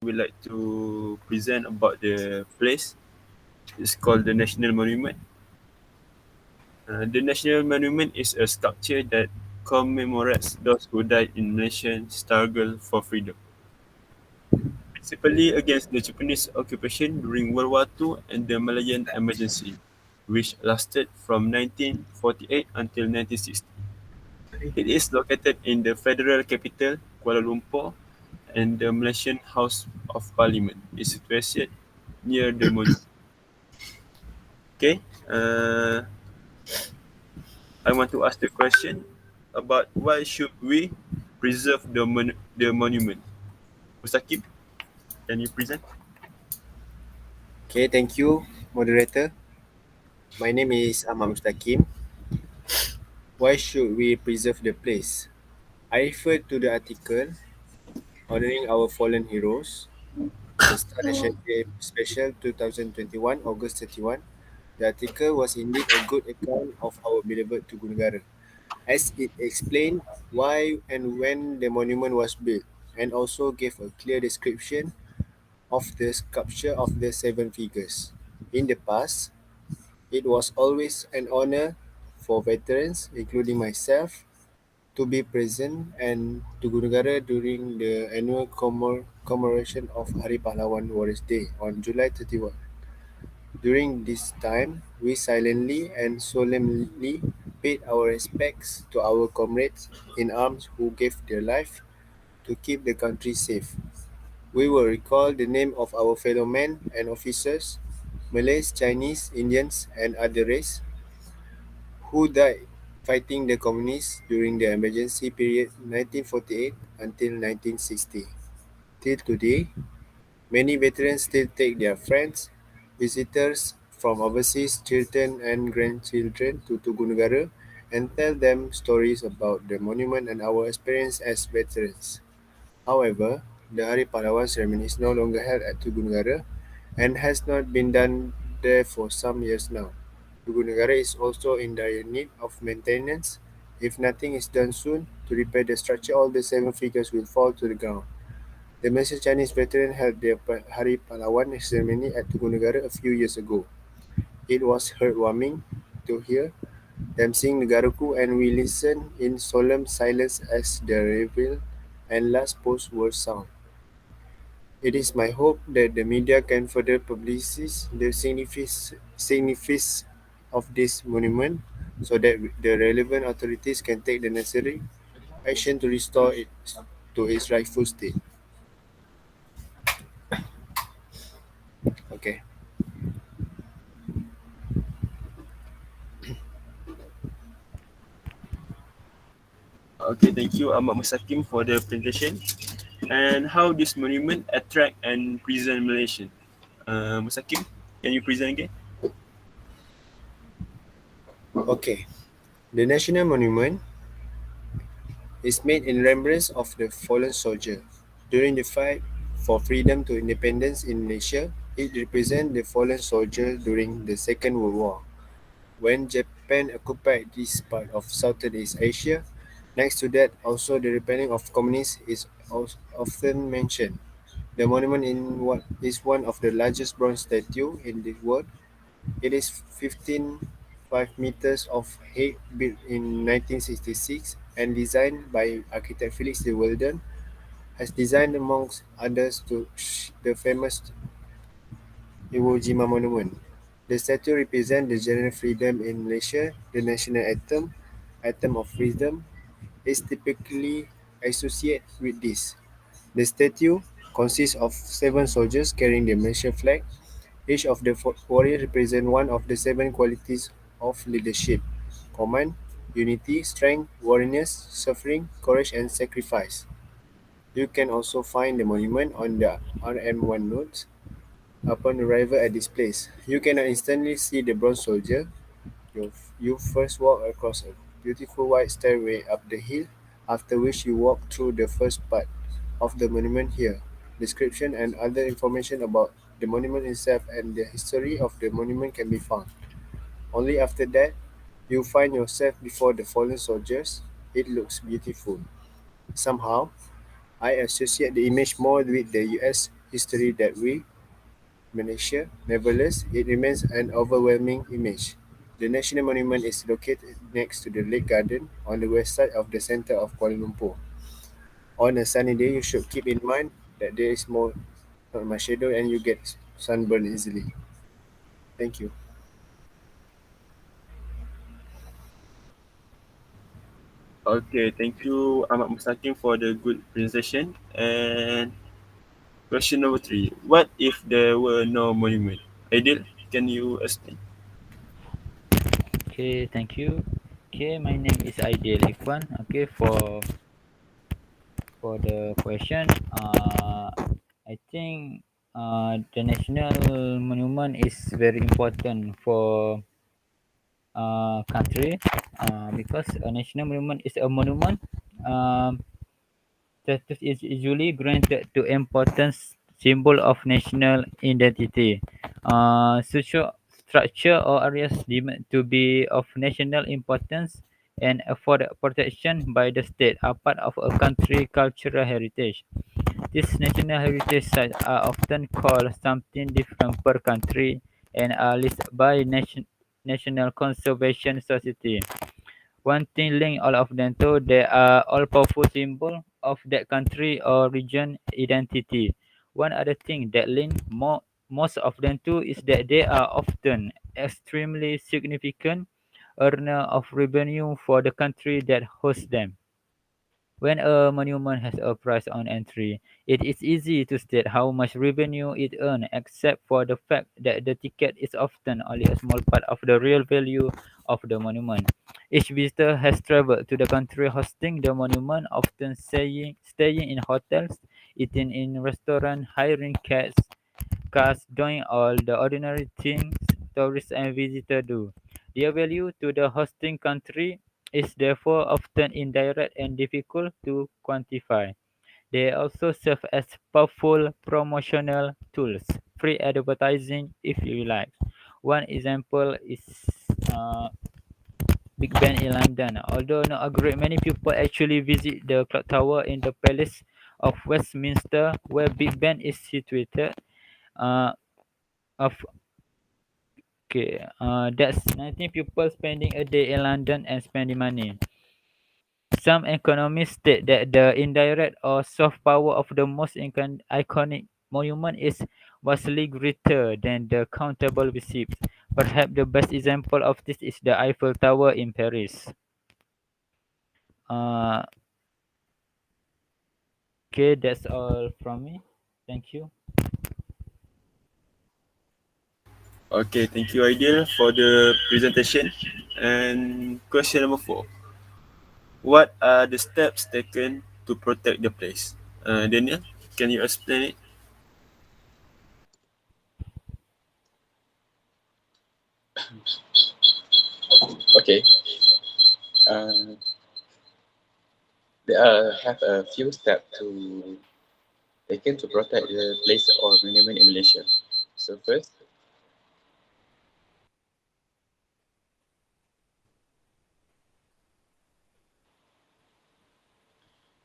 We like to present about the place. It's called the National Monument. The National Monument is a sculpture that commemorates those who died in Malaysian struggle for freedom, principally against the Japanese occupation during World War II and the Malayan Emergency, which lasted from 1948 until 1960. It is located in the federal capital, Kuala Lumpur, and the Malaysian House of Parliament is situated near the monument. Okay, I want to ask the question about why should we preserve the monument? Musakim, can you present? Okay, thank you, moderator. My name is Ahmad Mustaqim. Why should we preserve the place? I refer to the article honoring our fallen heroes, the Star Nation Day Special 2021, August 31. The article was indeed a good account of our beloved Tugu Negara, as it explained why and when the monument was built, and also gave a clear description of the sculpture of the seven figures. In the past, it was always an honor for veterans, including myself, to be present and to Negara during the annual commemoration of Hari Pahlawan Warriors Day on July 31. During this time, we silently and solemnly paid our respects to our comrades in arms who gave their life to keep the country safe. We will recall the name of our fellow men and officers, Malays, Chinese, Indians, and other races who died fighting the communists during the emergency period 1948 until 1960. Till today, many veterans still take their friends, visitors from overseas, children and grandchildren to Tugu Negara and tell them stories about the monument and our experience as veterans. However, the Hari Pahlawan ceremony is no longer held at Tugu Negara and has not been done there for some years now. Tugu Negara is also in dire need of maintenance. If nothing is done soon to repair the structure, all the seven figures will fall to the ground. The Malaysian Chinese veteran held their Hari Pahlawan ceremony at Tugu Negara a few years ago. It was heartwarming to hear them sing Negaraku, and we listened in solemn silence as the reveal and last post were sung. It is my hope that the media can further publicize the significance of this monument so that the relevant authorities can take the necessary action to restore it to its rightful state. Okay. Okay, thank you, Ahmad Musakim, for the presentation. And how this monument attract and present Malaysian. Musakim, can you present again? Okay. The national monument is made in remembrance of the fallen soldier. During the fight for freedom to independence in Malaysia, it represents the fallen soldier during the Second World War. When Japan occupied this part of Southeast Asia, next to that, also the repelling of communists is often mentioned. The monument is one of the largest bronze statues in the world. It is 15.5 meters of height, built in 1966 and designed by architect Felix de Wilden, has designed amongst others to the famous Iwo Jima Monument. The statue represents the general freedom in Malaysia. The national anthem of freedom, is typically associated with this. The statue consists of seven soldiers carrying the Malaysian flag. Each of the warriors represents one of the seven qualities of leadership: command, unity, strength, warriors, suffering, courage, and sacrifice. You can also find the monument on the RM1 notes. Upon arrival at this place, you cannot instantly see the bronze soldier. You first walk across a beautiful white stairway up the hill, after which you walk through the first part of the monument here. Description and other information about the monument itself and the history of the monument can be found. Only after that, you find yourself before the fallen soldiers. It looks beautiful. Somehow, I associate the image more with the US history that we, Malaysia. Nevertheless, it remains an overwhelming image. The National Monument is located next to the Lake Garden on the west side of the centre of Kuala Lumpur. On a sunny day, you should keep in mind that there is more not much shadow and you get sunburn easily. Thank you. Okay, thank you, Ahmad Mustaqim, for the good presentation. And question number three: what if there were no monument? Ideal, can you explain? Okay, thank you. Okay, my name is Aidil Ikwan. Okay, for the question, I think the national monument is very important for country because a national monument is a monument. Um, Status is usually granted to important symbol of national identity. Social structure or areas deemed to be of national importance and afford protection by the state are part of a country cultural heritage. These national heritage sites are often called something different per country and are listed by National Conservation Society. One thing link all of them to they are all powerful symbol of that country or region identity. One other thing that link most of them to is that they are often extremely significant earner of revenue for the country that hosts them. When a monument has a price on entry, it is easy to state how much revenue it earns, except for the fact that the ticket is often only a small part of the real value of the monument. Each visitor has traveled to the country hosting the monument, often staying in hotels, eating in restaurants, hiring cars, doing all the ordinary things tourists and visitors do. Their value to the hosting country is therefore often indirect and difficult to quantify. They also serve as powerful promotional tools, free advertising if you like. One example is uh, Big Ben in London. Although not a great many people actually visit the clock tower in the Palace of Westminster, where Big Ben is situated. Uh, of that's 19 people spending a day in London and spending money. Some economists state that the indirect or soft power of the most iconic monument is vastly greater than the countable receipts. Perhaps the best example of this is the Eiffel Tower in Paris. Uh, okay, that's all from me. Thank you. Okay, thank you, Ideal, for the presentation. And question number four: what are the steps taken to protect the place? Daniel, can you explain it? Okay, uh, there have a few steps to taken to protect the place or monument in Malaysia. So first,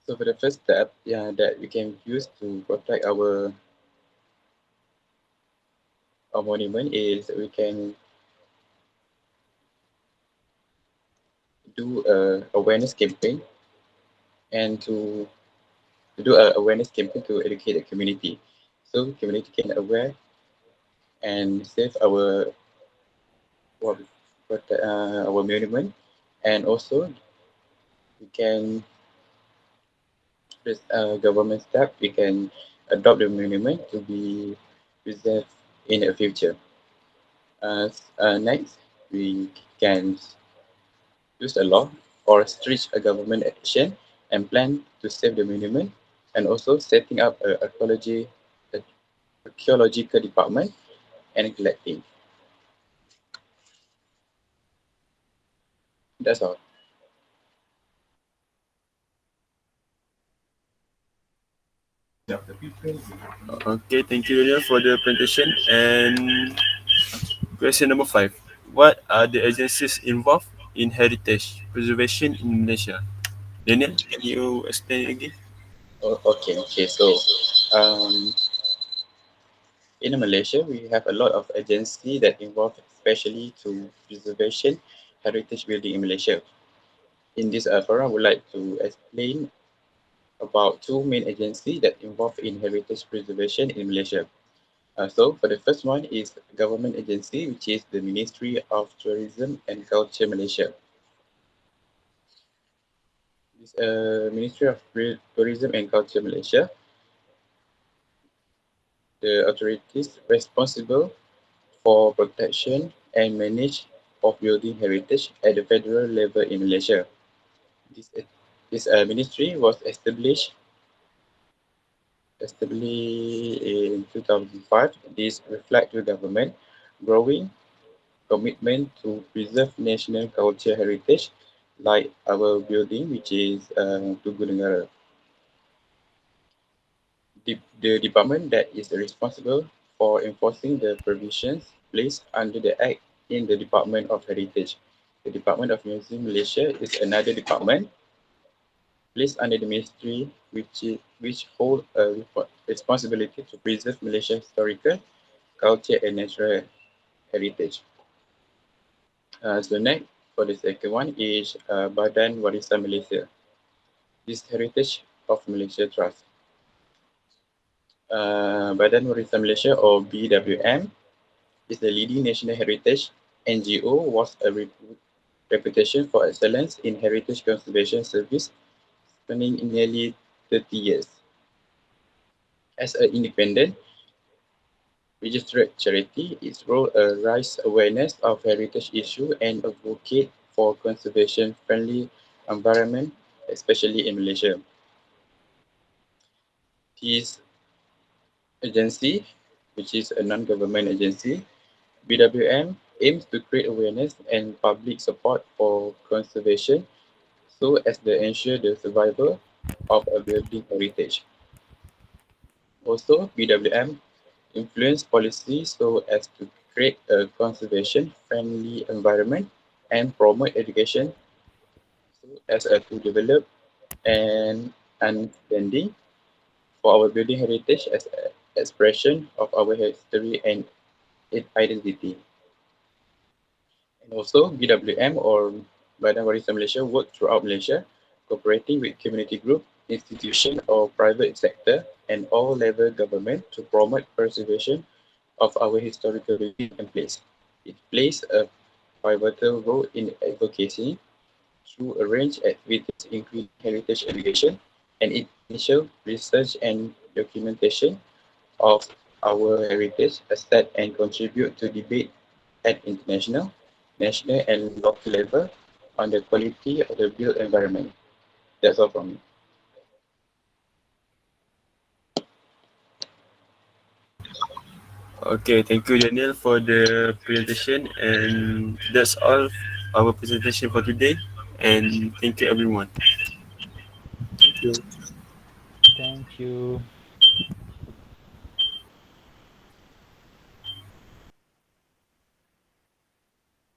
so for the first step, yeah, that we can use to protect our monument is we can do a awareness campaign and to do a awareness campaign to educate the community, so community can aware and save what protect our monument, and also we can this government step we can adopt the monument to be preserved in the future. Next, we can use a law or strict a government action and plan to save the monument, and also setting up a archaeological department and collecting. That's all. Okay, thank you, Daniel, for the presentation. And question number five: what are the agencies involved in heritage preservation in Malaysia? Daniel, can you explain again? Okay. So, um, In Malaysia, we have a lot of agencies that involve especially to preservation heritage building in Malaysia. In this forum, I would like to explain about two main agencies that involve in heritage preservation in Malaysia. So, for the first one is government agency, which is the Ministry of Tourism and Culture Malaysia. This Ministry of Tourism and Culture Malaysia, the authorities responsible for protection and manage of building heritage at the federal level in Malaysia. This this ministry was established in 2005. This reflects the government growing commitment to preserve national culture heritage like our building, which is Tugu Negara. The department that is responsible for enforcing the provisions placed under the Act in the Department of Heritage. The Department of Museum Malaysia is another department placed under the ministry which hold a responsibility to preserve Malaysia's historical, culture and natural heritage. So next, for the second one is Badan Warisan Malaysia. This Heritage of Malaysia Trust. Badan Warisan Malaysia or BWM is the leading national heritage NGO was a reputation for excellence in heritage conservation service spanning nearly 30 years. As an independent registered charity, its role raise awareness of heritage issue and advocate for conservation-friendly environment, especially in Malaysia. This agency, which is a non-government agency, BWM aims to create awareness and public support for conservation so as to ensure the survival of a building heritage. Also, BWM influence policy so as to create a conservation-friendly environment and promote education so as to develop an understanding for our building heritage as an expression of our history and its identity. And also, BWM or Badan Warisan Malaysia work throughout Malaysia, cooperating with community group, institution or private sector and all level government to promote preservation of our historical building and place. It plays a pivotal role in advocacy through a range of activities including heritage education and initial research and documentation of our heritage asset and contribute to debate at international, national and local level on the quality of the built environment. That's all from me. Okay, thank you, Daniel, for the presentation. And that's all our presentation for today. And thank you, everyone. Thank you. Thank you.